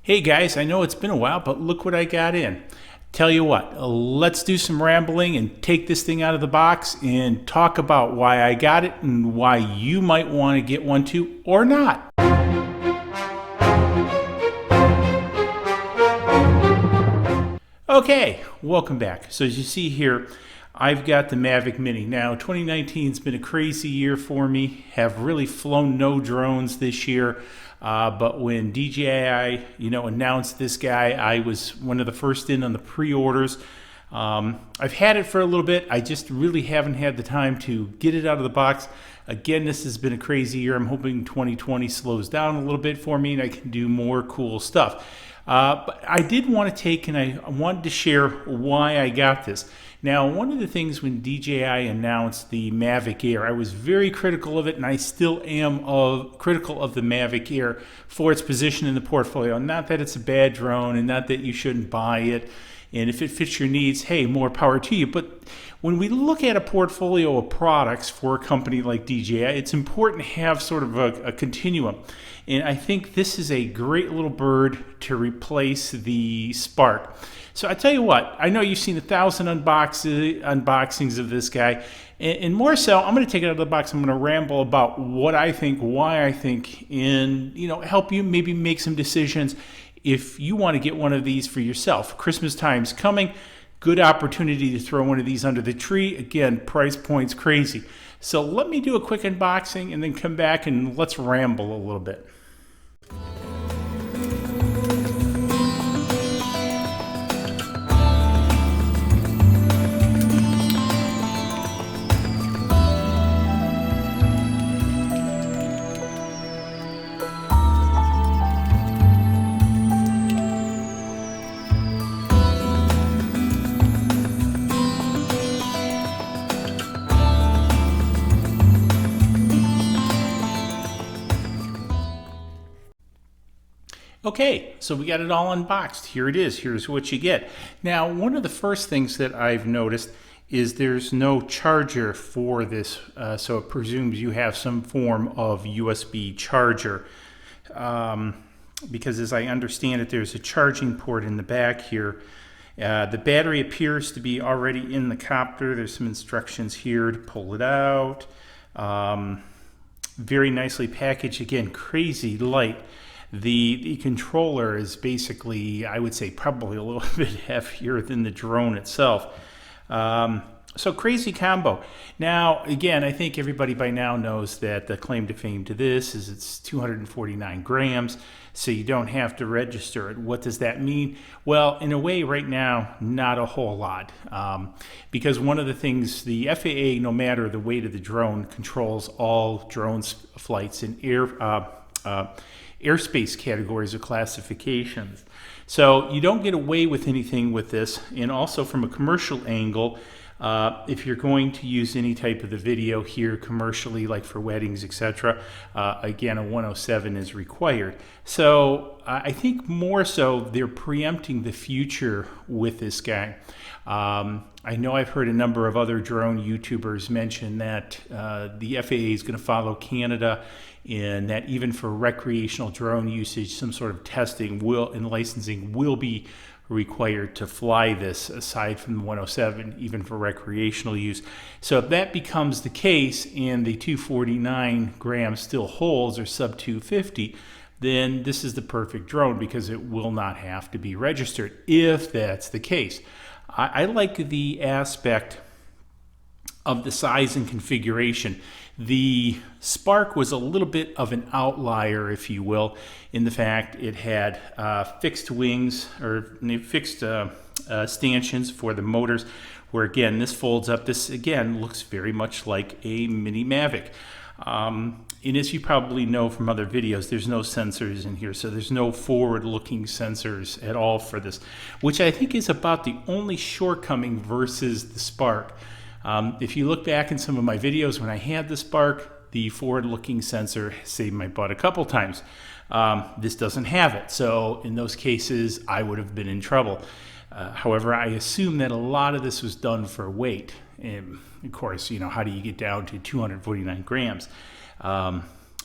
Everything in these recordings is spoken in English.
Hey guys, I know it's been a while, but look what I got in. Tell you what, let's do some rambling and take this thing out of the box and talk about why I got it and why you might want to get one too or not. Okay, welcome back. So as you see here, I've got the Mavic Mini. Now, 2019 has been a crazy year for me. Have really flown no drones this year. But when DJI, announced this guy, I was one of the first in on the pre-orders. I've had it for a little bit. I just really haven't had the time to get it out of the box. Again, this has been a crazy year. I'm hoping 2020 slows down a little bit for me and I can do more cool stuff. But I did want to take and I wanted to share why I got this. Now, one of the things when DJI announced the Mavic Air, I was very critical of it, and I still am critical of the Mavic Air for its position in the portfolio. Not that it's a bad drone, and not that you shouldn't buy it. And if it fits your needs, hey, more power to you. But when we look at a portfolio of products for a company like DJI, it's important to have sort of a continuum. And I think this is a great little bird to replace the Spark. So I tell you what, I know you've seen 1,000 unboxings of this guy. And more so, I'm going to take it out of the box. I'm going to ramble about what I think, why I think, and help you maybe make some decisions if you want to get one of these for yourself. Christmas time's coming. Good opportunity to throw one of these under the tree. Again, price point's crazy. So let me do a quick unboxing and then come back and let's ramble a little bit. Okay, so we got it all unboxed. Here it is. Here's what you get. Now, one of the first things that I've noticed is there's no charger for this, so it presumes you have some form of USB charger. Because as I understand it, there's a charging port in the back here. The battery appears to be already in the copter. There's some instructions here to pull it out. Very nicely packaged. Again, crazy light. The controller is basically, I would say, probably a little bit heavier than the drone itself. So crazy combo. Now, again, I think everybody by now knows that the claim to fame to this is it's 249 grams, so you don't have to register it. What does that mean? Well, in a way, right now, not a whole lot. Because one of the things, the FAA, no matter the weight of the drone, controls all drone flights in airspace categories or classifications. So you don't get away with anything with this. And also from a commercial angle, if you're going to use any type of the video here commercially, like for weddings, etc., again, a 107 is required. So I think more so they're preempting the future with this guy. I know I've heard a number of other drone YouTubers mention that the FAA is going to follow Canada, and that even for recreational drone usage, some sort of testing and licensing will be required to fly this, aside from the 107, even for recreational use. So if that becomes the case and the 249 grams still holds, or sub 250, then this is the perfect drone because it will not have to be registered if that's the case. I like the aspect of the size and configuration. The Spark was a little bit of an outlier, if you will, in the fact it had fixed wings or fixed stanchions for the motors, where again this folds up. This again looks very much like a mini Mavic. And as you probably know from other videos, there's no sensors in here, so there's no forward-looking sensors at all for this, which I think is about the only shortcoming versus the Spark. If you look back in some of my videos when I had the Spark, the forward-looking sensor saved my butt a couple times. This doesn't have it, so in those cases, I would have been in trouble. However, I assume that a lot of this was done for weight. And of course, how do you get down to 249 grams?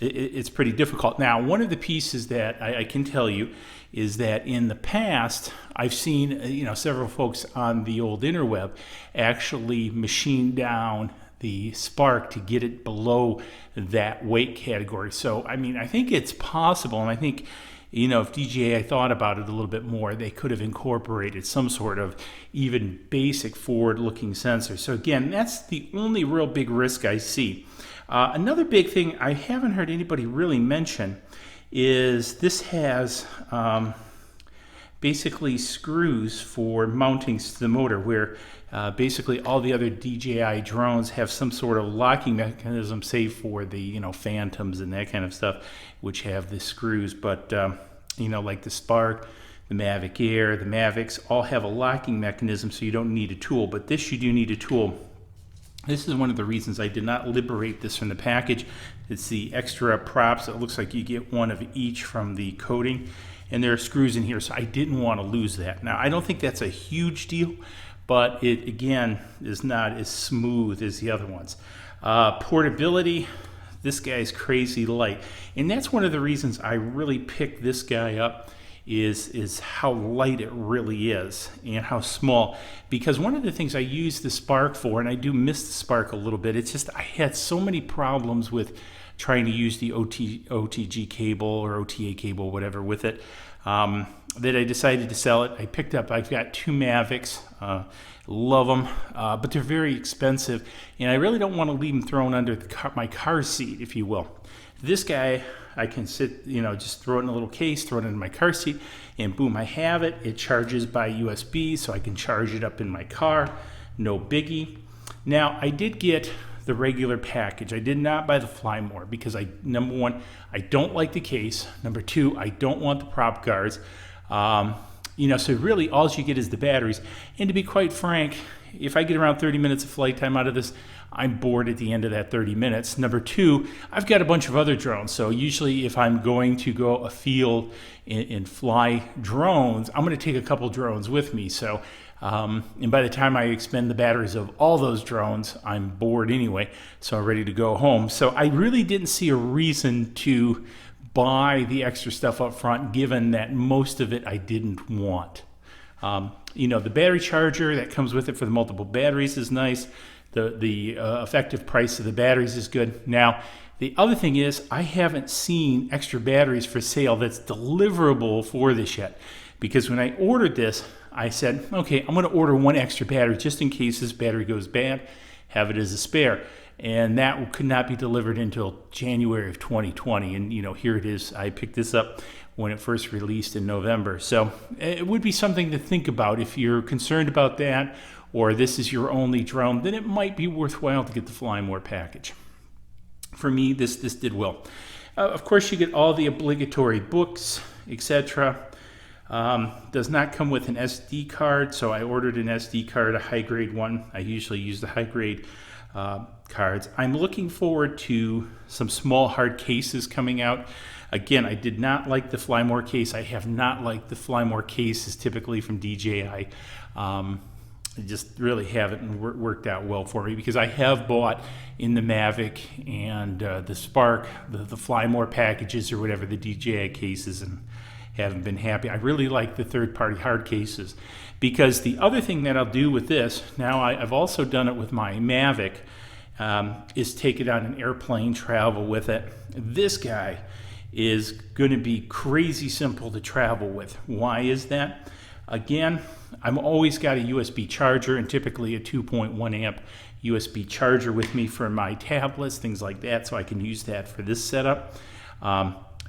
it's pretty difficult. Now, one of the pieces that I can tell you is that in the past, I've seen several folks on the old interweb actually machine down the spark to get it below that weight category. So, I mean, I think it's possible, and I think, if DJI thought about it a little bit more, they could have incorporated some sort of even basic forward-looking sensor. So again, that's the only real big risk I see. Another big thing I haven't heard anybody really mention is this has basically screws for mounting to the motor, where basically all the other DJI drones have some sort of locking mechanism, save for the Phantoms and that kind of stuff, which have the screws. But like the Spark, the Mavic Air, the Mavics all have a locking mechanism, so you don't need a tool. But this, you do need a tool. This is one of the reasons I did not liberate this from the package. It's the extra props. It looks like you get one of each from the coating, and there are screws in here, so I didn't want to lose that. Now, I don't think that's a huge deal, but it, again, is not as smooth as the other ones. Portability, this guy's crazy light. And that's one of the reasons I really picked this guy up, is how light it really is and how small. Because one of the things I use the Spark for, and I do miss the Spark a little bit, it's just I had so many problems with trying to use the OTG cable or OTA cable, whatever, with it, that I decided to sell it. I've got two Mavics, love them, but they're very expensive, and I really don't want to leave them thrown under my car seat, if you will. This guy, I can sit, just throw it in a little case, throw it in my car seat, and boom, I have it. It charges by USB, so I can charge it up in my car, no biggie. Now, I did get the regular package. I did not buy the Fly More because number one, I don't like the case. Number two, I don't want the prop guards. So really all you get is the batteries. And to be quite frank, if I get around 30 minutes of flight time out of this, I'm bored at the end of that 30 minutes. Number two, I've got a bunch of other drones. So usually if I'm going to go afield and fly drones, I'm going to take a couple drones with me. So, and by the time I expend the batteries of all those drones, I'm bored anyway. So I'm ready to go home. So I really didn't see a reason to buy the extra stuff up front, given that most of it I didn't want. The battery charger that comes with it for the multiple batteries is nice. The effective price of the batteries is good. Now, the other thing is I haven't seen extra batteries for sale that's deliverable for this yet. Because when I ordered this, I said, okay, I'm going to order one extra battery just in case this battery goes bad, have it as a spare. And that could not be delivered until January of 2020. And, here it is. I picked this up when it first released in November. So it would be something to think about. If you're concerned about that, or this is your only drone, then it might be worthwhile to get the Fly More package. For me, this did well. Of course, you get all the obligatory books, etc. Does not come with an SD card, so I ordered an SD card, a high-grade one. I usually use the high-grade cards. I'm looking forward to some small hard cases coming out. Again, I did not like the Fly More case. I have not liked the Fly More cases typically from DJI. It just really haven't worked out well for me, because I have bought in the Mavic and the Spark, the Fly More packages or whatever, the DJI cases, and haven't been happy. I really like the third-party hard cases, because the other thing that I'll do with this, now I've also done it with my Mavic, is take it on an airplane, travel with it. This guy is going to be crazy simple to travel with. Why is that? Again, I'm always got a USB charger, and typically a 2.1 amp USB charger with me for my tablets, things like that, so I can use that for this setup.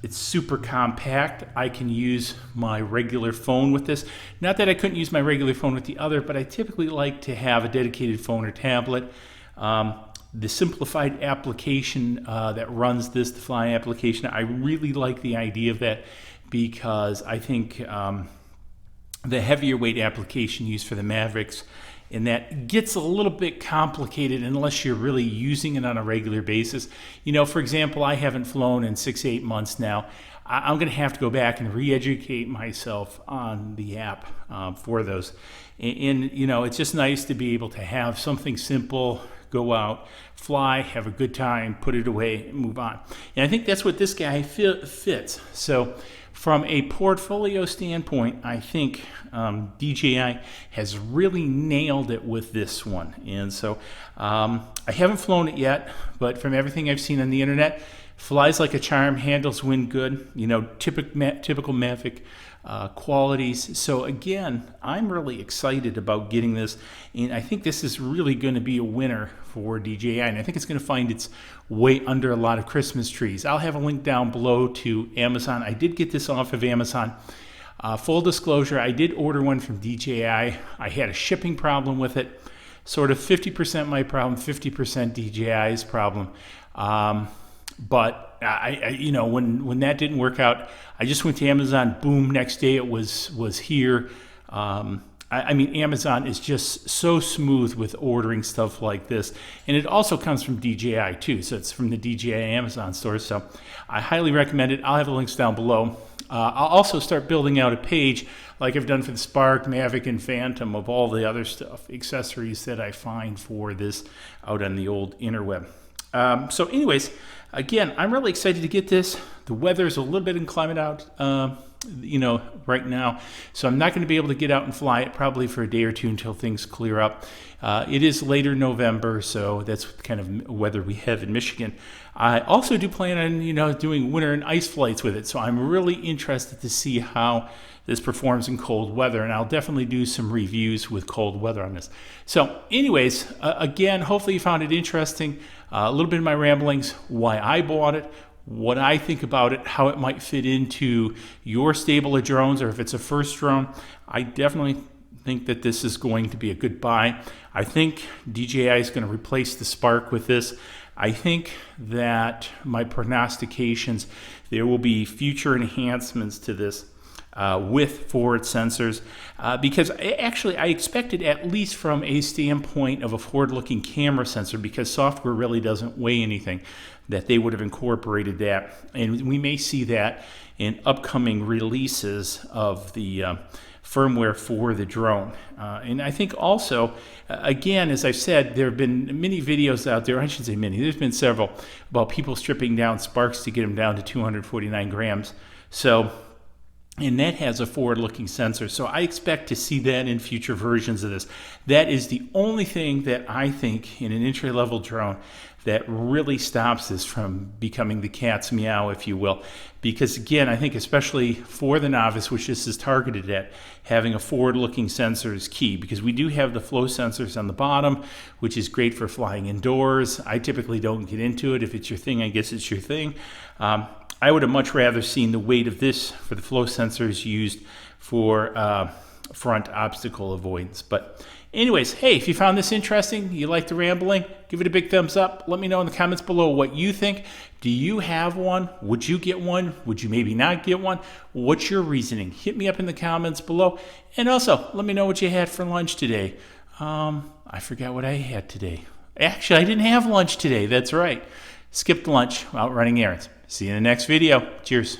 It's super compact. I can use my regular phone with this. Not that I couldn't use my regular phone with the other, but I typically like to have a dedicated phone or tablet. The simplified application that runs this, the Fly application, I really like the idea of that, because I think the heavier weight application used for the Mavericks, and that gets a little bit complicated unless you're really using it on a regular basis. For example, I haven't flown in 6-8 months now. I'm going to have to go back and re-educate myself on the app for those. And it's just nice to be able to have something simple, go out, fly, have a good time, put it away, and move on. And I think that's what this guy fits. So from a portfolio standpoint, I think DJI has really nailed it with this one. And so I haven't flown it yet, but from everything I've seen on the internet, flies like a charm, handles wind good, you know, typical Mavic qualities. So again, I'm really excited about getting this, and I think this is really going to be a winner for DJI, and I think it's going to find its way under a lot of Christmas trees. I'll have a link down below to Amazon. I did get this off of Amazon. Full disclosure, I did order one from DJI. I had a shipping problem with it, sort of 50% my problem, 50% DJI's problem. But I you know, when that didn't work out, I just went to Amazon. Boom! Next day it was here. I mean, Amazon is just so smooth with ordering stuff like this, and it also comes from DJI too. So it's from the DJI Amazon store. So I highly recommend it. I'll have the links down below. I'll also start building out a page like I've done for the Spark, Mavic, and Phantom of all the other stuff, accessories that I find for this out on the old interweb. So anyways, again, I'm really excited to get this. The weather's a little bit inclement out, you know, right now. So I'm not going to be able to get out and fly it probably for a day or two until things clear up. It is later November, so that's kind of weather we have in Michigan. I also do plan on, you know, doing winter and ice flights with it. So I'm really interested to see how this performs in cold weather, and I'll definitely do some reviews with cold weather on this. So anyways, again, hopefully you found it interesting. A little bit of my ramblings, why I bought it, what I think about it, how it might fit into your stable of drones, or if it's a first drone. I definitely think that this is going to be a good buy. I think DJI is going to replace the Spark with this. I think that my prognostications, there will be future enhancements to this with forward sensors, because I expected, at least from a standpoint of a forward-looking camera sensor, because software really doesn't weigh anything, that they would have incorporated that. And we may see that in upcoming releases of the firmware for the drone. And I think also, again, as I've said, there have been many videos out there, I should say many, there's been several, about people stripping down Sparks to get them down to 249 grams. So, and that has a forward-looking sensor. So I expect to see that in future versions of this. That is the only thing that I think in an entry-level drone that really stops this from becoming the cat's meow, if you will. Because again, I think especially for the novice, which this is targeted at, having a forward-looking sensor is key, because we do have the flow sensors on the bottom, which is great for flying indoors. I typically don't get into it. If it's your thing, I guess it's your thing. I would have much rather seen the weight of this for the flow sensors used for front obstacle avoidance. But anyways, hey, if you found this interesting, you like the rambling, give it a big thumbs up. Let me know in the comments below what you think. Do you have one? Would you get one? Would you maybe not get one? What's your reasoning? Hit me up in the comments below. And also, let me know what you had for lunch today. I forgot what I had today. Actually, I didn't have lunch today. That's right. Skipped lunch out running errands. See you in the next video. Cheers.